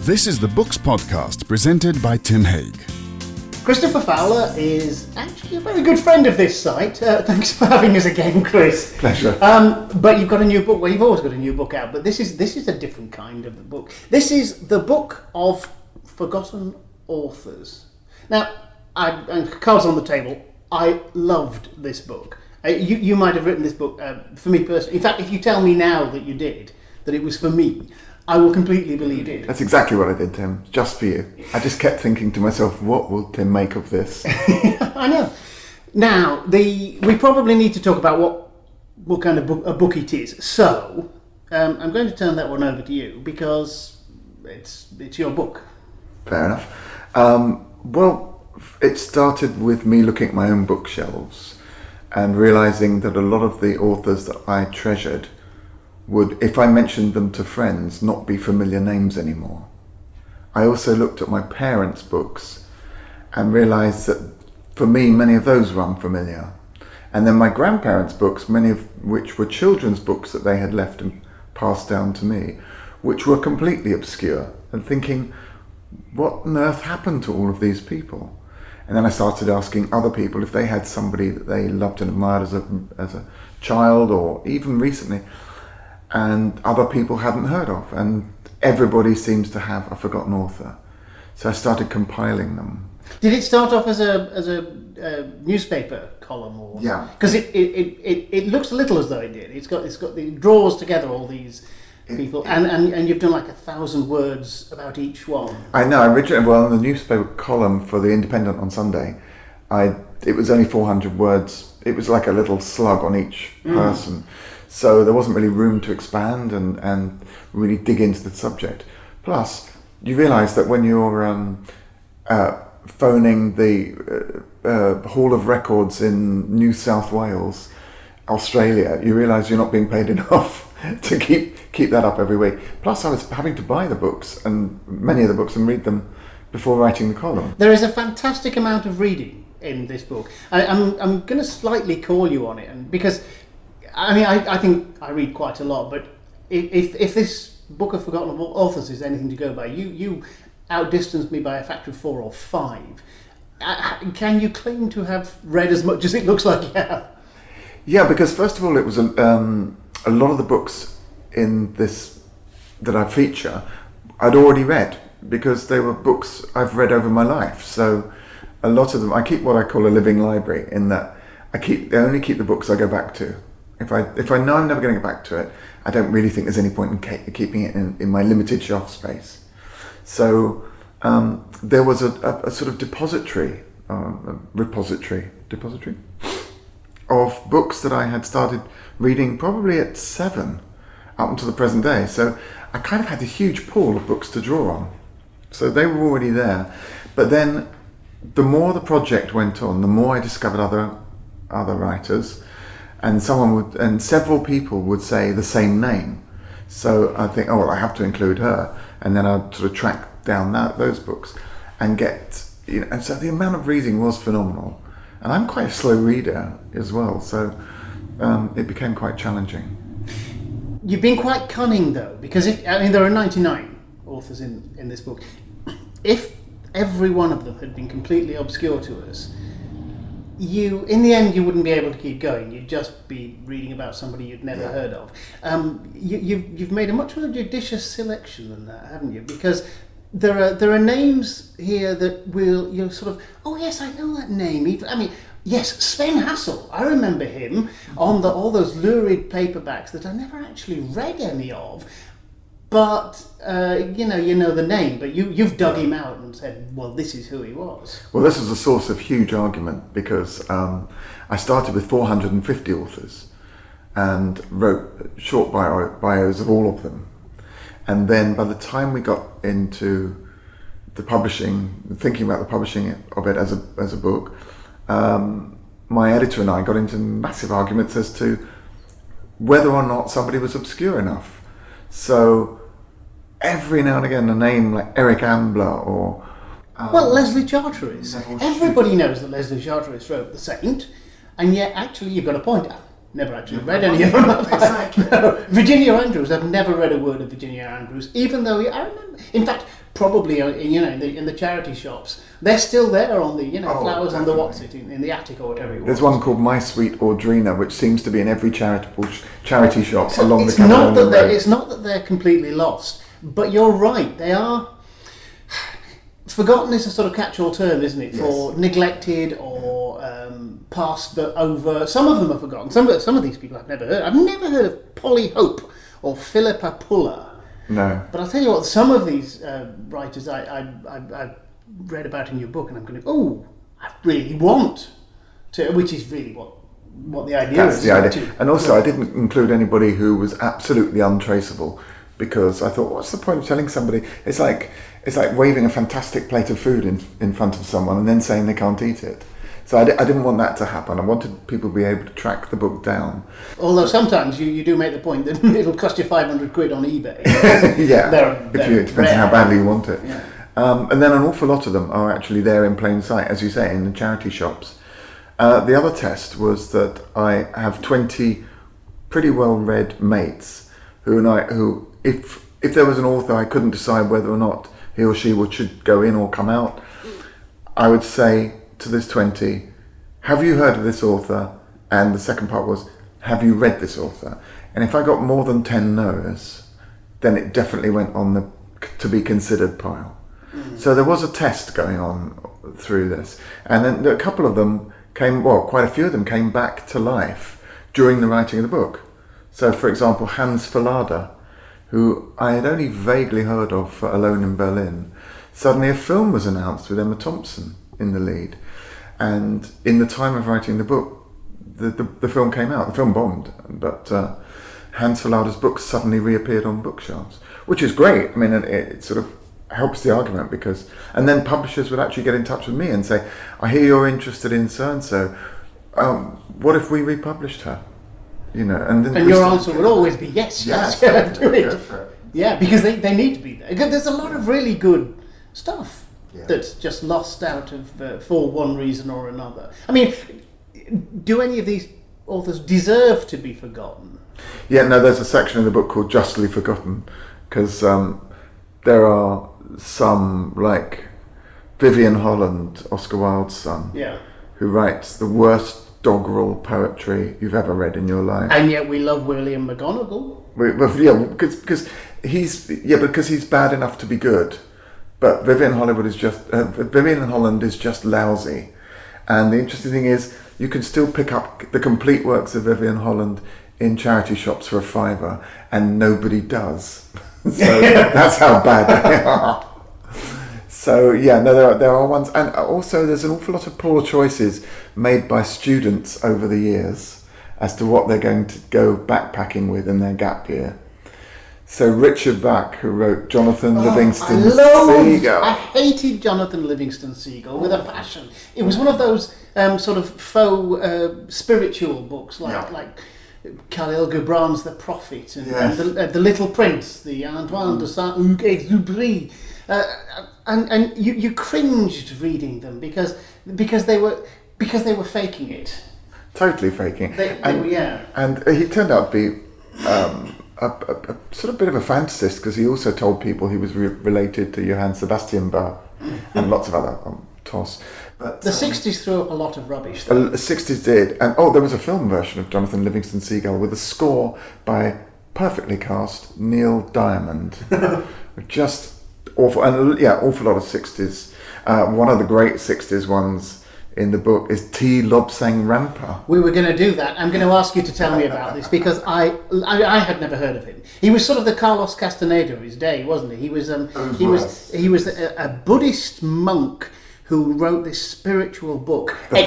This is the Books Podcast presented by Tim Hague. Christopher Fowler is actually a very good friend of this site. Thanks for having us again, Chris. Pleasure. But you've got a new book. Well, you've always got a new book out, but this is a different kind of book. This is the book of forgotten authors. Now, cards on the table. I loved this book. You might have written this book for me personally. In fact, if you tell me now that you did, that it was for me, I will completely believe it. That's exactly what I did, Tim. Just for you. I just kept thinking to myself, what will Tim make of this? I know. Now, we probably need to talk about what kind of book it is. So, I'm going to turn that one over to you because it's your book. Fair enough. Well, it started with me looking at my own bookshelves and realising that a lot of the authors that I treasured would, if I mentioned them to friends, not be familiar names anymore. I also looked at my parents' books and realised that for me, many of those were unfamiliar. And then my grandparents' books, many of which were children's books that they had left and passed down to me, which were completely obscure, and thinking, what on earth happened to all of these people? And then I started asking other people if they had somebody that they loved and admired as a child or even recently, and other people hadn't heard of, and everybody seems to have a forgotten author. So I started compiling them. Did it start off as a newspaper column, or? Yeah. Because it looks a little as though it did. It draws together all these people, and you've done like 1,000 words about each one. I know. Originally, well, in the newspaper column for the Independent on Sunday, it was only 400 words. It was like a little slug on each person. So there wasn't really room to expand and really dig into the subject. Plus, you realise that when you're phoning the Hall of Records in New South Wales, Australia, you realise you're not being paid enough to keep that up every week. Plus, I was having to buy the books, and many of the books, and read them before writing the column. There is a fantastic amount of reading in this book. I'm going to slightly call you on it, and because I think I read quite a lot, but if this book of forgotten authors is anything to go by, you outdistanced me by a factor of 4 or 5. Can you claim to have read as much as it looks like you have? Yeah, because first of all, it was a lot of the books in this that I feature I'd already read, because they were books I've read over my life. So a lot of them, I keep what I call a living library, in that I only keep the books I go back to. If I know I'm never going to get back to it, I don't really think there's any point in keeping it in my limited shelf space. So there was a sort of repository of books that I had started reading probably at 7 up until the present day. So I kind of had a huge pool of books to draw on. So they were already there. But then the more the project went on, the more I discovered other writers. And several people would say the same name. So I think, I have to include her. And then I'd sort of track down those books and get, and so the amount of reading was phenomenal. And I'm quite a slow reader as well, so it became quite challenging. You've been quite cunning though, because there are 99 authors in this book. If every one of them had been completely obscure to us, in the end, you wouldn't be able to keep going. You'd just be reading about somebody you'd never heard of. You've made a much more judicious selection than that, haven't you? Because there are names here that you're sort of, oh yes, I know that name. Yes, Sven Hassel. I remember him on all those lurid paperbacks that I never actually read any of. But you know the name, but you've dug him out and said, well, this is who he was. Well, this was a source of huge argument, because I started with 450 authors and wrote short bios of all of them. And then by the time we got into the publishing, thinking about the publishing of it as a book, my editor and I got into massive arguments as to whether or not somebody was obscure enough. So every now and again, a name like Eric Ambler or... Leslie Charteris. Everybody knows that Leslie Charteris wrote The Saint, and yet actually you've got a point. Never actually read any of them. Exactly. No. Virginia Andrews, I've never read a word of Virginia Andrews, even though I remember, in fact, probably in the charity shops, they're still there on the flowers on the definitely. in the attic or whatever. There's one called My Sweet Audrina, which seems to be in every charity shop So along the it's not Caledonian that Road. it's not that they're completely lost, but you're right. They are. Forgotten is a sort of catch-all term, isn't it? For neglected or passed over. Some of them are forgotten. Some of these people I've never heard. I've never heard of Polly Hope or Philippa Puller. No. But I'll tell you what. Some of these writers I read about in your book, and I'm going, I really want to. Which is really what the idea That's is. the idea. And also, I didn't include anybody who was absolutely untraceable, because I thought, what's the point of telling somebody? It's like waving a fantastic plate of food in front of someone and then saying they can't eat it. So I didn't want that to happen. I wanted people to be able to track the book down. Although sometimes you do make the point that it'll cost you 500 quid on eBay. It depends on how badly you want it. Yeah. And then an awful lot of them are actually there in plain sight, as you say, in the charity shops. The other test was that I have 20 pretty well-read mates who, if there was an author I couldn't decide whether or not he or she should go in or come out, I would say to this 20, have you heard of this author? And the second part was, have you read this author? And if I got more than 10 no's, then it definitely went on the to be considered pile. So there was a test going on through this. And then a couple of them quite a few of them came back to life during the writing of the book. So, for example, Hans Fowler, who I had only vaguely heard of for Alone in Berlin, suddenly a film was announced with Emma Thompson in the lead. And in the time of writing the book, the film came out. The film bombed, but Hans Fowler's book suddenly reappeared on bookshelves, which is great. I mean, it sort of helps the argument and then publishers would actually get in touch with me and say, I hear you're interested in so-and-so. What if we republished her? And your answer would always be yes, do it. Yeah, because they need to be there. There's a lot of really good stuff that's just lost out of for one reason or another. I mean, do any of these authors deserve to be forgotten? Yeah, no, there's a section in the book called Justly Forgotten, because there are some, like Vivian Holland, Oscar Wilde's son, who writes the worst doggerel poetry you've ever read in your life. And yet we love William McGonagall. Because he's bad enough to be good, but Vivian Holland is just lousy. And the interesting thing is, you can still pick up the complete works of Vivian Holland in charity shops for £5, and nobody does. So that's how bad they are. So there are ones, and also there's an awful lot of poor choices made by students over the years as to what they're going to go backpacking with in their gap year. So Richard Vack, who wrote Jonathan Livingston Seagull. I hated Jonathan Livingston Seagull with a passion. It was one of those sort of faux spiritual books, like Khalil Gibran's The Prophet and the Little Prince, the Antoine de Saint-Exupéry. And you cringed reading them because they were faking it. Totally faking. And he turned out to be a sort of bit of a fantasist, because he also told people he was related to Johann Sebastian Bach and lots of other toss. But the 60s threw up a lot of rubbish. The 60s did, and there was a film version of Jonathan Livingston Seagull with a score by perfectly cast Neil Diamond. Just awful, and awful lot of 60s. One of the great 60s ones in the book is T. Lobsang Rampa. We were going to do that. I'm going to ask you to tell me about this, because I had never heard of him. He was sort of the Carlos Castaneda of his day, wasn't he? He was a Buddhist monk who wrote this spiritual book. The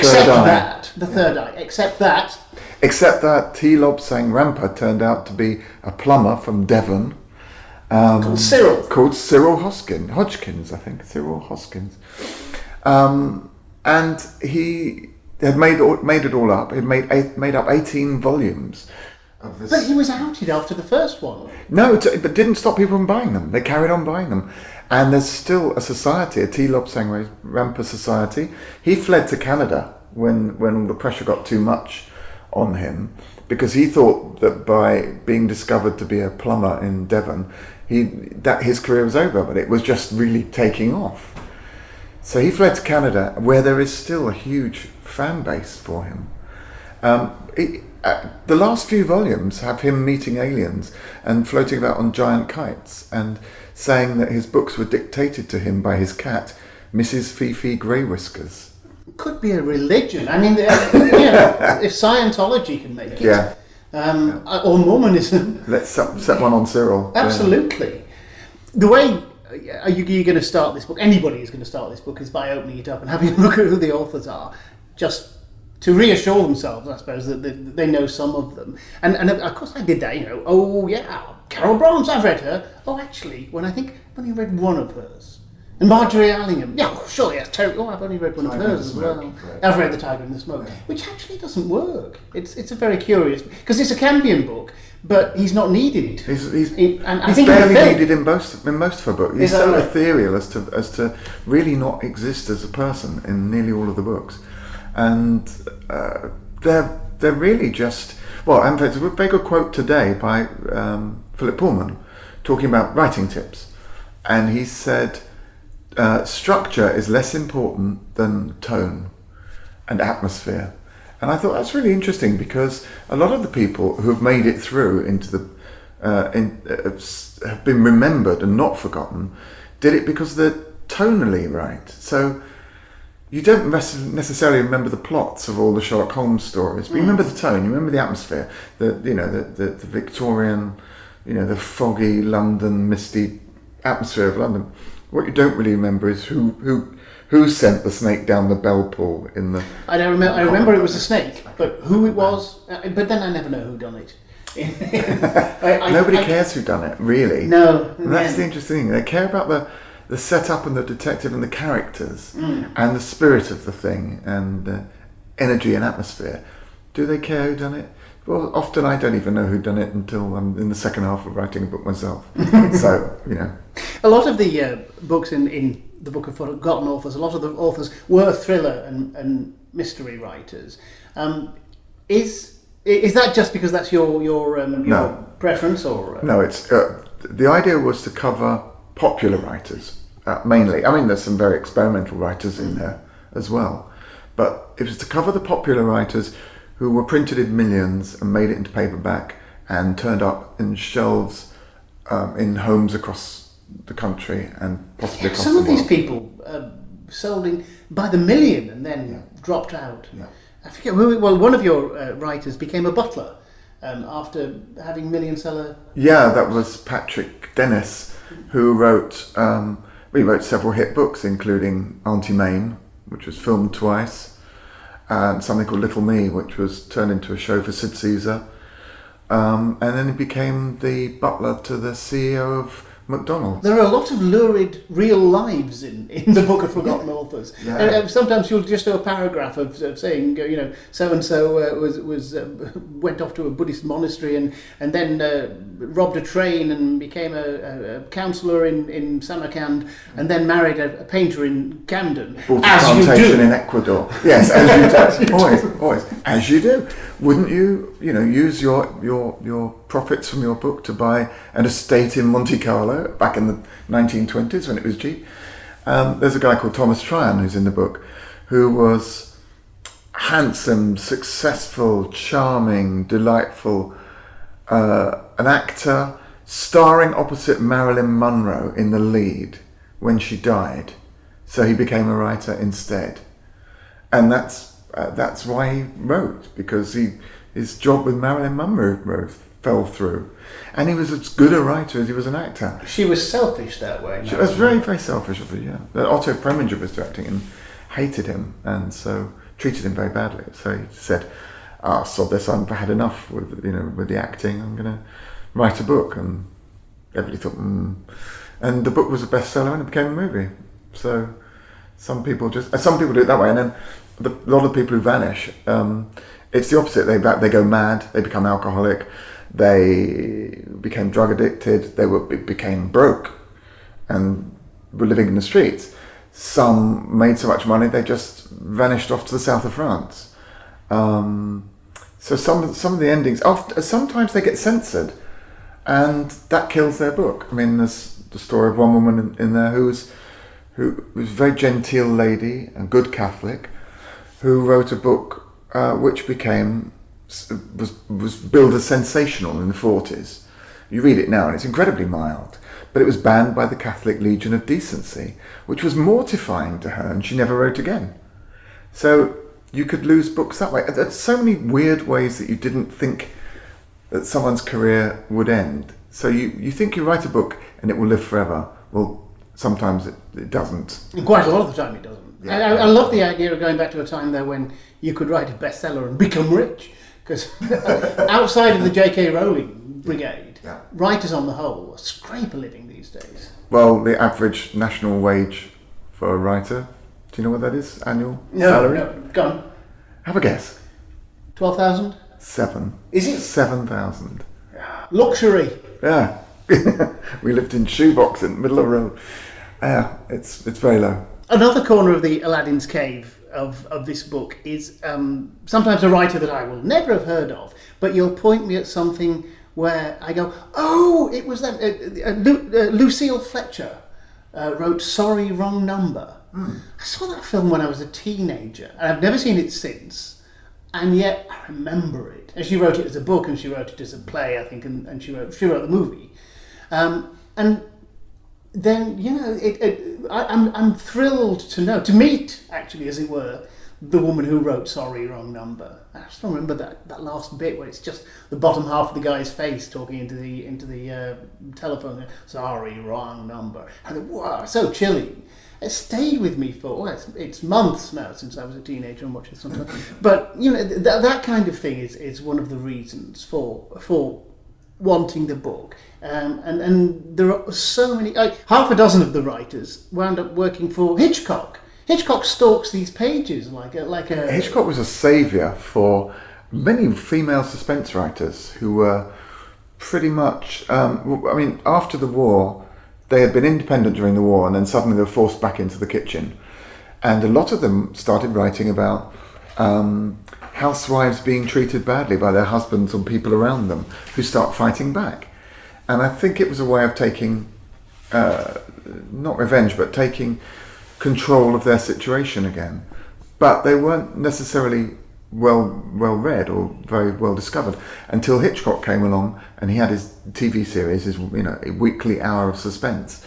Third Eye. Except that T. Lobsang Rampa turned out to be a plumber from Devon. Called Cyril. Called Cyril Hodgkins, I think. Cyril Hoskins. And he had made it all up. He made up 18 volumes of this. But he was outed after the first one. No, but didn't stop people from buying them. They carried on buying them. And there's still a society, a T. Lobsang Rampa Society. He fled to Canada when the pressure got too much on him. because he thought that by being discovered to be a plumber in Devon, that his career was over, but it was just really taking off. So he fled to Canada, where there is still a huge fan base for him. The last few volumes have him meeting aliens and floating about on giant kites and saying that his books were dictated to him by his cat, Mrs. Fifi Grey Whiskers. Could be a religion. I mean, if Scientology can make it, or Mormonism. Let's set one on Cyril. Absolutely. The way you're going to start this book, anybody is going to start this book, is by opening it up and having a look at who the authors are, just to reassure themselves, I suppose, that they know some of them. And of course I did that, oh yeah, Carol Browns, I've read her. Oh, actually, I've only read one of hers. And Marjorie Allingham, surely that's terrible. Oh, I've only read one of hers as well. Right. I've read The Tiger and the Smoke, which actually doesn't work. It's a very curious, because it's a Campion book, but he's not needed. He's barely needed in most of her books. He's so ethereal as to really not exist as a person in nearly all of the books, and they're really just in fact, a very good quote today by Philip Pullman talking about writing tips, and he said, structure is less important than tone and atmosphere. And I thought that's really interesting, because a lot of the people who have made it through into have been remembered and not forgotten, did it because they're tonally right. So you don't necessarily remember the plots of all the Sherlock Holmes stories, but you remember the tone, you remember the atmosphere, the Victorian, the foggy London, misty atmosphere of London. What you don't really remember is who sent the snake down the bell pull in the... I remember it was a snake, but who it was... but then I never know who done it. Nobody cares who done it, really. No. And that's the interesting thing. They care about the setup and the detective and the characters and the spirit of the thing and the energy and atmosphere. Do they care who done it? Well, often I don't even know who done it until I'm in the second half of writing a book myself. So, A lot of the books in the Book of Forgotten Authors, a lot of the authors were thriller and mystery writers. Is that just because that's your preference, or no? It's the idea was to cover popular writers mainly. I mean, there's some very experimental writers in there as well, but it was to cover the popular writers who were printed in millions and made it into paperback and turned up in shelves in homes across the country and possibly across the world. Some of these people sold by the million and then dropped out. Yeah. I forget who. Well, one of your writers became a butler after having million seller. Yeah, that was Patrick Dennis, who wrote. He wrote several hit books, including Auntie Mame, which was filmed twice, and something called Little Me, which was turned into a show for Sid Caesar, and then he became the butler to the CEO of McDonald's. There are a lot of lurid real lives in the Book of Forgotten Authors. Yeah. Sometimes you'll just do a paragraph of saying, so and so went off to a Buddhist monastery and then robbed a train and became a counsellor in Samarkand and then married a painter in Camden. Bought a plantation in Ecuador. Yes, as you do. Always, as you do. Wouldn't you, use your profits from your book to buy an estate in Monte Carlo back in the 1920s when it was cheap? There's a guy called Thomas Tryon who's in the book, who was handsome, successful, charming, delightful, an actor starring opposite Marilyn Monroe in the lead when she died. So he became a writer instead, and that's why he wrote, because his job with Marilyn Monroe fell through, and he was as good a writer as he was an actor. She was selfish that way. She was very, very selfish of her. Yeah, Otto Preminger was directing and hated him, and so treated him very badly. So he said, "Sod this! I've had enough with the acting. I'm going to write a book." And everybody thought, and the book was a bestseller, and it became a movie. So some people do it that way, and then a lot of people who vanish, it's the opposite. They go mad, they become alcoholic, they became drug addicted, they became broke and were living in the streets. Some made so much money they just vanished off to the south of France. So some of the endings, sometimes they get censored, and that kills their book. I mean, there's the story of one woman in there who was a very genteel lady, a good Catholic, who wrote a book which was billed as sensational in the 40s. You read it now and it's incredibly mild, but it was banned by the Catholic Legion of Decency, which was mortifying to her, and she never wrote again. So you could lose books that way. There's so many weird ways that you didn't think that someone's career would end. So you think you write a book and it will live forever. Well, sometimes it doesn't. And quite a lot of the time it doesn't. Yeah. I love the idea of going back to a time there when you could write a bestseller and become rich. Because outside of the J.K. Rowling brigade, writers on the whole scrape a living these days. Well, the average national wage for a writer, do you know what that is? Annual salary? No, go on. Have a guess. 12,000? 7. Is it? 7,000. Luxury. Yeah. We lived in shoebox in the middle of the road. Yeah, it's very low. Another corner of the Aladdin's Cave of this book is sometimes a writer that I will never have heard of, but you'll point me at something where I go, oh, it was them. Lucille Fletcher wrote Sorry, Wrong Number. I saw that film when I was a teenager, and I've never seen it since, and yet I remember it. And she wrote it as a book, and she wrote it as a play, I think, and she wrote the movie. And then, you know, I'm thrilled to meet, actually, as it were, the woman who wrote Sorry, Wrong Number. I still remember that last bit where it's just the bottom half of the guy's face talking into the telephone. Sorry, wrong number. I thought, wow, so chilling. It stayed with me for, it's months now since I was a teenager and watched it sometimes. But, you know, that kind of thing is one of the reasons for wanting the book. And there are so many, half a dozen of the writers wound up working for Hitchcock. Hitchcock stalks these pages like a... Hitchcock was a saviour for many female suspense writers who were pretty much, after the war, they had been independent during the war, and then suddenly they were forced back into the kitchen. And a lot of them started writing about housewives being treated badly by their husbands or people around them who start fighting back. And I think it was a way of taking, not revenge, but taking control of their situation again. But they weren't necessarily well read or very well discovered until Hitchcock came along, and he had his TV series, his a weekly hour of suspense,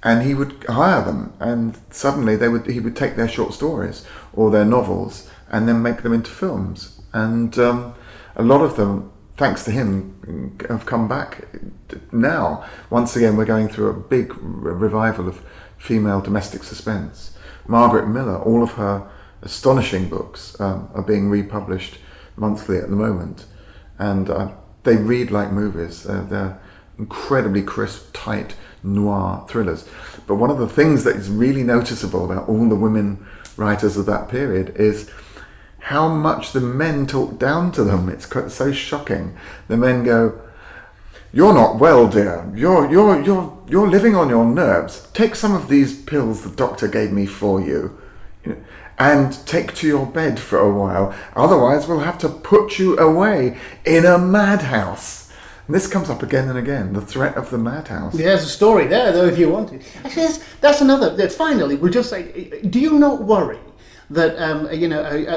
and he would hire them, and suddenly he would take their short stories or their novels and then make them into films. And a lot of them, thanks to him, have come back now. Once again, we're going through a big revival of female domestic suspense. Margaret Miller, all of her astonishing books are being republished monthly at the moment, and they read like movies. They're incredibly crisp, tight, noir thrillers. But one of the things that is really noticeable about all the women writers of that period is how much the men talk down to them. It's so shocking. The men go, "You're not well, dear. You're living on your nerves. Take some of these pills the doctor gave me for you, and take to your bed for a while. Otherwise, we'll have to put you away in a madhouse." And this comes up again and again, the threat of the madhouse. There's a story there, though, if you want it. Actually, that's another. Finally, we'll just say, do you not worry that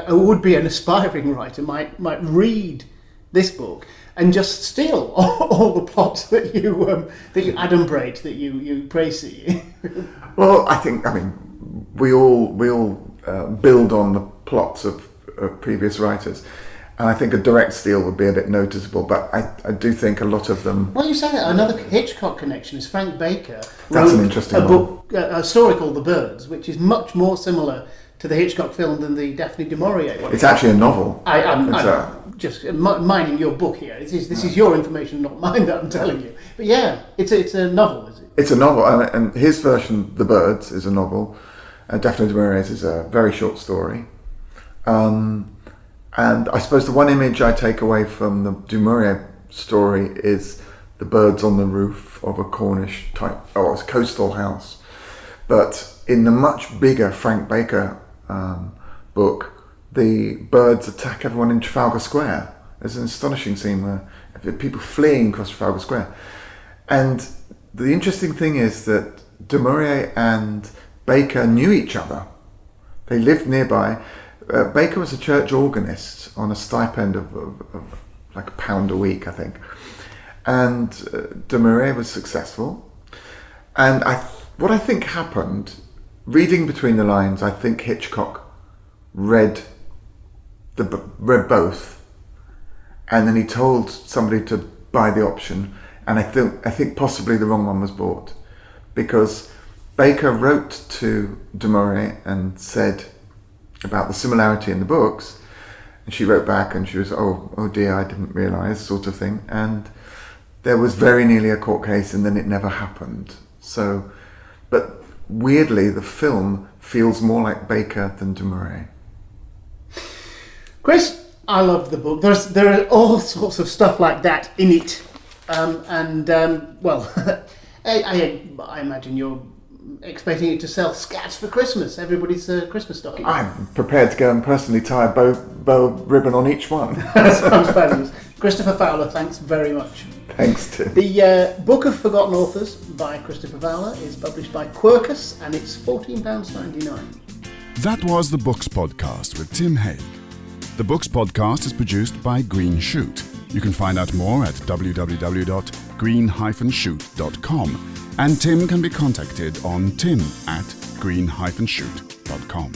a would-be an aspiring writer might read this book and just steal all the plots that you adumbrate, that you praise? Well, we all build on the plots of previous writers, and I think a direct steal would be a bit noticeable. But I do think a lot of them. Well, you say that. Another Hitchcock connection is Frank Baker. That's an interesting book, a story called The Birds, which is much more similar to the Hitchcock film than the Daphne du Maurier one. It's actually a novel. I'm just mining your book here. This is your information, not mine, that I'm telling you. But yeah, it's a novel, is it? It's a novel, and his version, The Birds, is a novel. Daphne du Maurier's is a very short story. And I suppose the one image I take away from the du Maurier story is the birds on the roof of a Cornish type, or a coastal house. But in the much bigger Frank Baker book, the birds attack everyone in Trafalgar Square There's an astonishing scene where people fleeing across Trafalgar Square. And the interesting thing is that Du Maurier and Baker knew each other. They lived nearby. Baker was a church organist on a stipend of like £1 a week, I think. And Du Maurier was successful. And what I think happened, reading between the lines, I think Hitchcock read both, and then he told somebody to buy the option, and I think possibly the wrong one was bought, because Baker wrote to Du Maurier and said about the similarity in the books, and she wrote back and she was, oh dear, I didn't realise, sort of thing, and there was very nearly a court case, and then it never happened. So, but weirdly, the film feels more like Baker than Du Maurier. Chris, I love the book. There are all sorts of stuff like that in it, well, I imagine you're expecting it to sell scats for Christmas. Everybody's Christmas stocking. I'm prepared to go and personally tie a bow ribbon on each one. Sounds fabulous. Christopher Fowler, thanks very much. Thanks, Tim. The Book of Forgotten Authors by Christopher Fowler is published by Quercus, and it's £14.99. That was the Books Podcast with Tim Haig. The Books Podcast is produced by Green Shoot. You can find out more at www.green-shoot.com, and Tim can be contacted on tim@green-shoot.com.